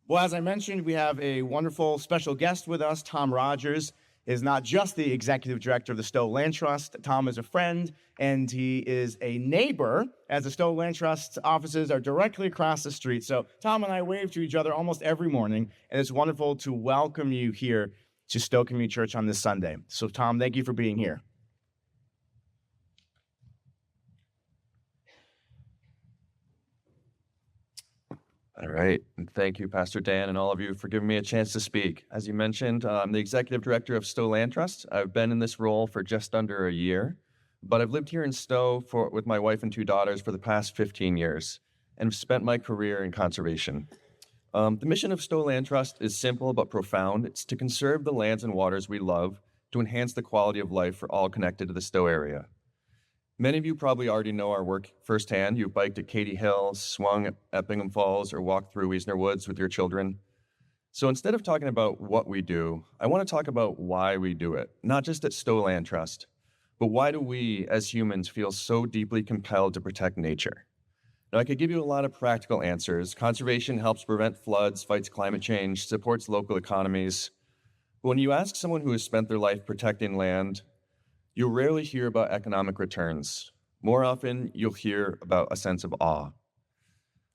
Well, as I mentioned, we have a wonderful special guest with us. Tom Rogers is not just the executive director of the Stowe Land Trust. Tom is a friend, and he is a neighbor, as the Stowe Land Trust offices are directly across the street. So Tom and I wave to each other almost every morning, and it's wonderful to welcome you here to Stowe Community Church on this Sunday. So Tom, thank you for being here. All right. And thank you, Pastor Dan, and all of you for giving me a chance to speak. As you mentioned, I'm the executive director of Stowe Land Trust. I've been in this role for just under a year, but I've lived here in Stowe with my wife and two daughters for the past 15 years and have spent my career in conservation. The mission of Stowe Land Trust is simple but profound. It's to conserve the lands and waters we love to enhance the quality of life for all connected to the Stowe area. Many of you probably already know our work firsthand. You've biked at Katy Hill, swung at Eppingham Falls, or walked through Wiesner Woods with your children. So instead of talking about what we do, I want to talk about why we do it, not just at Stowe Land Trust, but why do we as humans feel so deeply compelled to protect nature? Now, I could give you a lot of practical answers. Conservation helps prevent floods, fights climate change, supports local economies. But when you ask someone who has spent their life protecting land, you'll rarely hear about economic returns. More often, you'll hear about a sense of awe.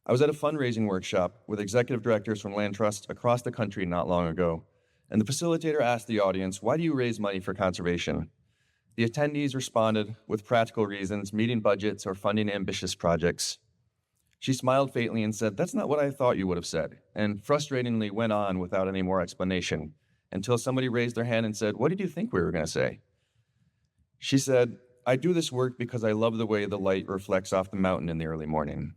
I was at a fundraising workshop with executive directors from land trusts across the country not long ago, and the facilitator asked the audience, "Why do you raise money for conservation?" The attendees responded with practical reasons, meeting budgets or funding ambitious projects. She smiled faintly and said, "That's not what I thought you would have said," and frustratingly went on without any more explanation until somebody raised their hand and said, "What did you think we were going to say?" She said, "I do this work because I love the way the light reflects off the mountain in the early morning.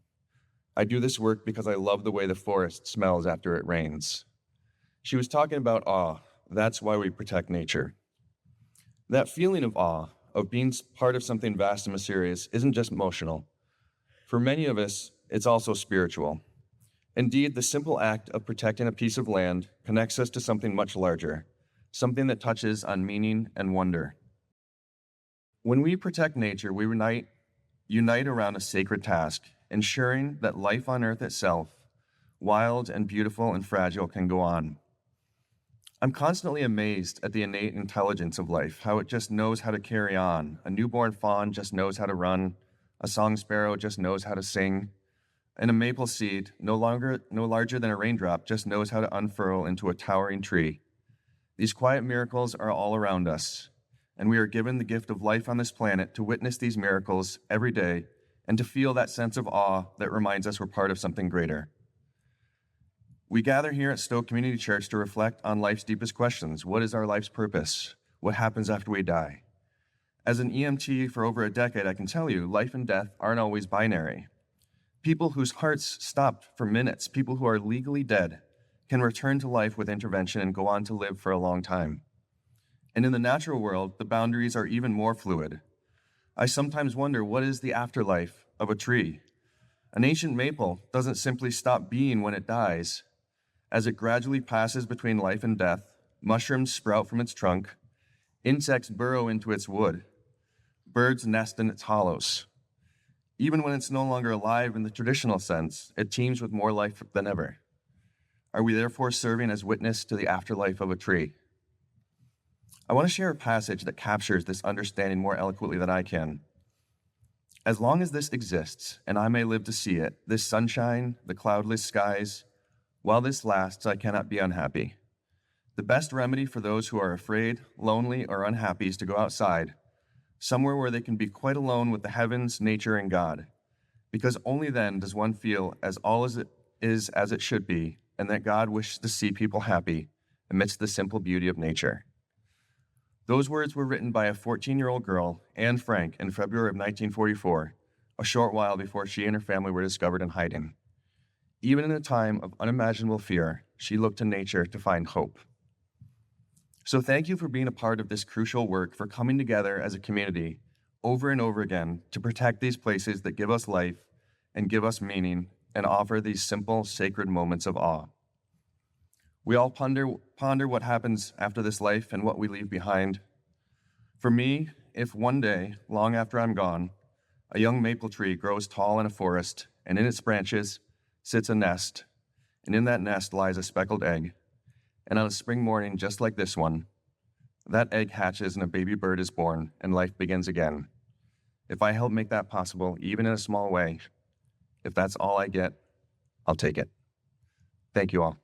I do this work because I love the way the forest smells after it rains." She was talking about awe. That's why we protect nature. That feeling of awe, of being part of something vast and mysterious, isn't just emotional. For many of us, it's also spiritual. Indeed, the simple act of protecting a piece of land connects us to something much larger, something that touches on meaning and wonder. When we protect nature, we unite around a sacred task, ensuring that life on Earth itself, wild and beautiful and fragile, can go on. I'm constantly amazed at the innate intelligence of life, how it just knows how to carry on. A newborn fawn just knows how to run. A song sparrow just knows how to sing. And a maple seed, no larger than a raindrop, just knows how to unfurl into a towering tree. These quiet miracles are all around us, and we are given the gift of life on this planet to witness these miracles every day and to feel that sense of awe that reminds us we're part of something greater. We gather here at Stowe Community Church to reflect on life's deepest questions. What is our life's purpose? What happens after we die? As an EMT for over a decade, I can tell you, life and death aren't always binary. People whose hearts stopped for minutes, people who are legally dead, can return to life with intervention and go on to live for a long time. And in the natural world, the boundaries are even more fluid. I sometimes wonder, what is the afterlife of a tree? An ancient maple doesn't simply stop being when it dies. As it gradually passes between life and death, mushrooms sprout from its trunk, insects burrow into its wood, birds nest in its hollows. Even when it's no longer alive in the traditional sense, it teems with more life than ever. Are we therefore serving as witness to the afterlife of a tree? I want to share a passage that captures this understanding more eloquently than I can. "As long as this exists, and I may live to see it, this sunshine, the cloudless skies, while this lasts, I cannot be unhappy. The best remedy for those who are afraid, lonely, or unhappy is to go outside, somewhere where they can be quite alone with the heavens, nature, and God, because only then does one feel as all as it is as it should be, and that God wishes to see people happy amidst the simple beauty of nature." Those words were written by a 14-year-old girl, Anne Frank, in February of 1944, a short while before she and her family were discovered in hiding. Even in a time of unimaginable fear, she looked to nature to find hope. So thank you for being a part of this crucial work, for coming together as a community over and over again to protect these places that give us life and give us meaning and offer these simple, sacred moments of awe. We all ponder what happens after this life and what we leave behind. For me, if one day, long after I'm gone, a young maple tree grows tall in a forest, and in its branches sits a nest, and in that nest lies a speckled egg. And on a spring morning just like this one, that egg hatches and a baby bird is born, and life begins again. If I help make that possible, even in a small way, if that's all I get, I'll take it. Thank you all.